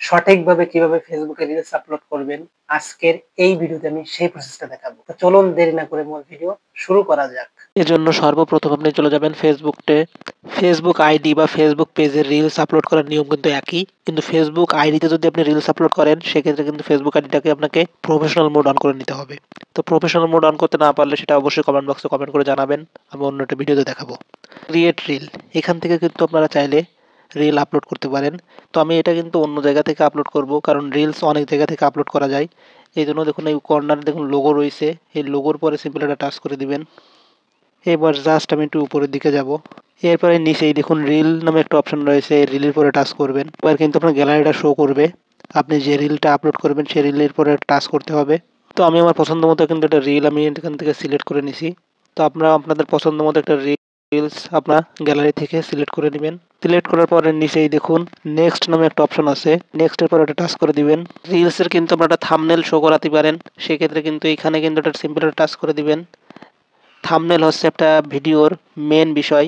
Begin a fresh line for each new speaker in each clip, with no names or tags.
সঠিকভাবে কিভাবে ফেসবুকে রিলস আপলোড করবেন আজকের এই ভিডিওতে আমি সেই প্রসেসটা দেখাবো। তো চলুন দেরি না করে মূল ভিডিও শুরু করা যাক। এজন্য সর্বপ্রথম আপনি চলে যাবেন ফেসবুক আইডি বা ফেসবুক পেজে রিলস আপলোড করার নিয়ম কিন্তু একই, কিন্তু ফেসবুক আইডিতে যদি আপনি রিলস আপলোড করেন সেক্ষেত্রে কিন্তু ফেসবুক আইডিটাকে আপনাকে প্রফেশনাল মোড অন করে নিতে হবে। তো প্রফেশনাল মোড অন করতে না পারলে সেটা অবশ্যই কমেন্ট বক্সে কমেন্ট করে জানাবেন, আমি অন্য একটা ভিডিওতে দেখাবো। ক্রিয়েট রিল, এখান থেকে কিন্তু আপনারা চাইলে রিল আপলোড করতে পারেন। তো আমি এটা কিন্তু অন্য জায়গা থেকে আপলোড করব, কারণ রিলস অনেক জায়গা থেকে আপলোড করা যায়। এই জন্য দেখুন এই কর্নারে দেখুন লোগো রয়েছে, এই লোগোর পরে সিম্পল একটা টাচ করে দিবেন। এবার জাস্ট আমি একটু উপরের দিকে যাব। এরপরে নিচেই দেখুন রিল নামে একটা অপশন রয়েছে, এই রিলের পরে টাচ করবেন। এবার কিন্তু আপনার গ্যালারিটা শো করবে, আপনি যে রিলটা আপলোড করবেন সেই রিলের পরে টাচ করতে হবে। তো আমি আমার পছন্দ মতো কিন্তু একটা রিল আমি এখান থেকে সিলেক্ট করে নিছি। তো আপনারা আপনাদের পছন্দ মতো একটা রিলস আপনার গ্যালারি থেকে সিলেক্ট করে নেবেন। সিলেক্ট করার পরে নিচেই দেখুন নেক্সট নামে একটা অপশন আছে, নেক্সটের পরে একটা টাচ করে দিবেন। রিলসের কিন্তু আপনারা একটা থাম্বনেল শো করাতে পারেন, সেক্ষেত্রে কিন্তু এখানে কিন্তু একটা সিম্পল টাচ করে দিবেন। থাম্বনেল হচ্ছে একটা ভিডিওর মেন বিষয়,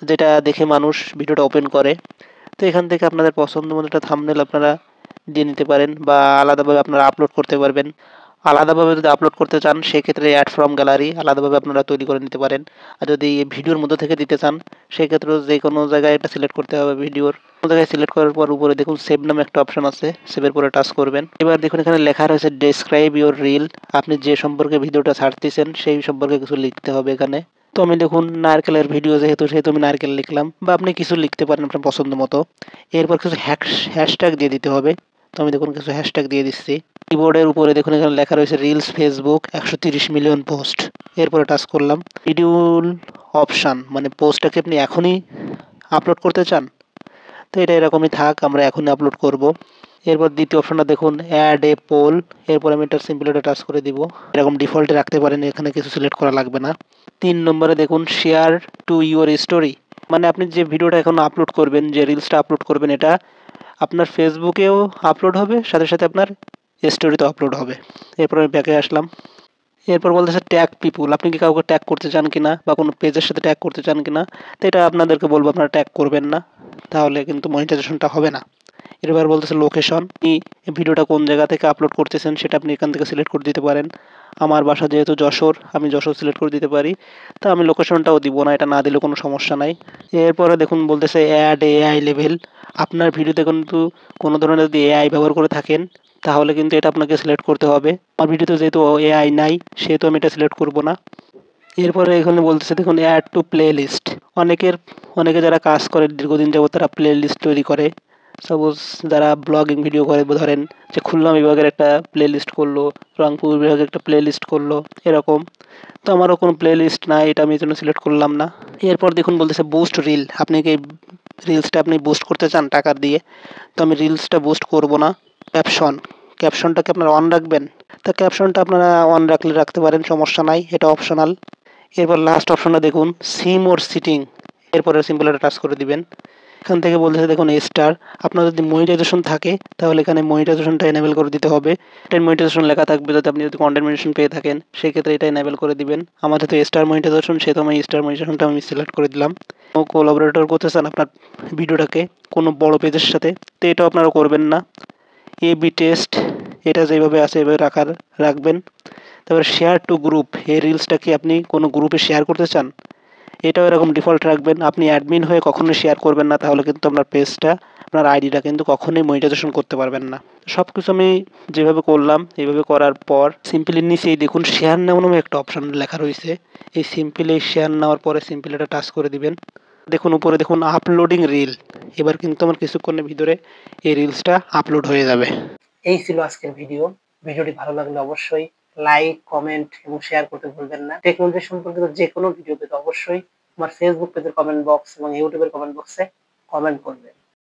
যেটা দেখে মানুষ ভিডিওটা ওপেন করে। তো এখান থেকে আপনাদের পছন্দ মতো একটা থাম্বনেল আপনারা দিয়ে নিতে পারেন, বা আলাদাভাবে আপনারা আপলোড করতে পারবেন। আলাদাভাবে যদি আপলোড করতে চান সেক্ষেত্রে অ্যাড ফ্রম গ্যালারি আলাদাভাবে আপনারা তৈরি করে নিতে পারেন। আর যদি ভিডিওর মধ্যে থেকে দিতে চান সেক্ষেত্রেও যে কোনো জায়গায় এটা সিলেক্ট করতে হবে। ভিডিওর কোনো জায়গায় সিলেক্ট করার পর উপরে দেখুন সেভ নামে একটা অপশন আছে, সেভের পরে টাচ করবেন। এবার দেখুন এখানে লেখা রয়েছে ডেসক্রাইব ইউর রিল, আপনি যে সম্পর্কে ভিডিওটা ছাড়তেছেন সেই সম্পর্কে কিছু লিখতে হবে এখানে। তো আমি দেখুন নারকেলের ভিডিও যেহেতু সেহেতু আমি নারকেল লিখলাম, বা আপনি কিছু লিখতে পারেন আপনার পছন্দ মতো। এরপর কিছু হ্যাশট্যাগ দিয়ে দিতে হবে। তো আমি দেখুন কিছু হ্যাশট্যাগ দিয়ে দিচ্ছি। কিবোর্ডের উপরে দেখুন এখানে লেখা রয়েছে রিলস ফেসবুক 130 মিলিয়ন পোস্ট, এরপরে টাচ করলাম। শিডিউল অপশান, মানে পোস্টটাকে আপনি এখনই আপলোড করতে চান, তো এটা এরকমই থাক, আমরা এখনই আপলোড করব। এরপর দ্বিতীয় অপশনটা দেখুন অ্যাড এ পোল, এরপর আমি এটা সিম্পল এটা টাচ করে দিব। এরকম ডিফল্টে রাখতে পারেন, এখানে কিছু সিলেক্ট করা লাগবে না। 3 নম্বরে দেখুন শেয়ার টু ইউর স্টোরি, মানে আপনি যে ভিডিওটা এখন আপলোড করবেন, যে রিলসটা আপলোড করবেন, এটা আপনার ফেসবুকেও আপলোড হবে, সাথে সাথে আপনার স্টোরিতেও আপলোড হবে। এরপর আমি ব্যাকে আসলাম। এরপর বলতেছে ট্যাগ পিপুল, আপনি কি কাউকে ট্যাগ করতে চান কিনা বা কোনো পেজের সাথে ট্যাগ করতে চান কিনা। তো এটা আপনাদেরকে বলবো আপনারা ট্যাগ করবেন না, তাহলে কিন্তু মনিটাইজেশনটা হবে না। এবার বলতেছে লোকেশন, আপনি ভিডিওটা কোন জায়গা থেকে আপলোড করতেছেন সেটা আপনি এখান থেকে সিলেক্ট করে দিতে পারেন। আমার বাসা যেহেতু যশোর, আমি যশোর সিলেক্ট করে দিতে পারি। তো আমি লোকেশনটাও দিব না, এটা না দিলে কোনো সমস্যা নাই। এরপরে দেখুন বলতেছে অ্যাড এআই লেভেল, আপনার ভিডিওতে কিন্তু কোনো ধরনের যদি এআই ব্যবহার করে থাকেন তাহলে কিন্তু এটা আপনাকে সিলেক্ট করতে হবে। আমার ভিডিওতে যেহেতু এআই নাই সেহেতু আমি এটা সিলেক্ট করব না। এরপরে এখানে বলতেছে দেখুন অ্যাড টু প্লে লিস্ট, অনেকে যারা কাজ করে দীর্ঘদিন যাবত তারা প্লে লিস্ট তৈরি করে। সাপোজ যারা ব্লগিং ভিডিও করে, ধরেন যে খুলনা বিভাগের একটা প্লে লিস্ট করলো, রংপুর বিভাগের একটা প্লে লিস্ট করলো, এরকম। তো আমারও কোনো প্লে লিস্ট নাই, এটা আমি এই জন্য সিলেক্ট করলাম না। এরপর দেখুন বলতেছে বুস্ট রিল, আপনি কি রিলসটা আপনি বুস্ট করতে চান টাকা দিয়ে। তো আমি রিলসটা বুস্ট করব না। ক্যাপশনটাকে আপনারা অন রাখবেন। তা ক্যাপশনটা আপনারা অন রাখলে রাখতে পারেন, সমস্যা নাই, এটা অপশনাল। এরপর লাস্ট অপশনটা দেখুন সি মোর সিটিং, এরপরে সিম্পল একটা টাচ করে দিবেন। এখান থেকে বলতেছে দেখুন স্টার, আপনার যদি মনিটাইজেশন থাকে তাহলে এখানে মনিটাইজেশনটা এনেবল করে দিতে হবে। এটা মনিটাইজেশন লেখা থাকবে, যাতে আপনি যদি কন্টেন্ট মনিটাইজেশন পেয়ে থাকেন সেক্ষেত্রে এটা এনেবল করে দিবেন। আমার যেহেতু স্টার মনিটাইজেশন সেহেতু আমি স্টার মনিটাইজেশনটা আমি সিলেক্ট করে দিলাম। কোলাবোরেটর করতে চান আপনার ভিডিওটাকে কোনো বড় পেজের সাথে, তো এটাও আপনারা করবেন না। এবি টেস্ট, এটা যেভাবে আছে এভাবে রাখবেন। তারপরে শেয়ার টু গ্রুপ, এই রিলসটাকে আপনি কোনো গ্রুপে শেয়ার করতে চান, এটাও এরকম ডিফল্ট রাখবেন। আপনি অ্যাডমিন হয়ে কখনোই শেয়ার করবেন না, তাহলে কিন্তু আপনার পেজটা, আপনার আইডিটা কিন্তু কখনোই মনিটাইজেশন করতে পারবেন না। সব কিছু আমি যেভাবে করলাম এইভাবে করার পর সিম্পলি নিচেই দেখুন শেয়ার নাও নামে একটা অপশান লেখা রয়েছে, এই সিম্পলি শেয়ার নেওয়ার পরে সিম্পলি এটা টাচ করে দিবেন। দেখুন উপরে দেখুন আপলোডিং রিল, এবার কিন্তু আমার কিছুক্ষণের ভিতরে এই রিলসটা আপলোড হয়ে যাবে। এই ছিল আজকের ভিডিও। ভিডিওটি ভালো লাগলে অবশ্যই লাইক, কমেন্ট এবং শেয়ার করতে ভুলবেন না। টেকনোলজি সম্পর্কিত যে কোনো ভিডিও পেতে অবশ্যই আমার ফেসবুক পেজের কমেন্ট বক্স এবং ইউটিউবের কমেন্ট বক্সে কমেন্ট করবেন।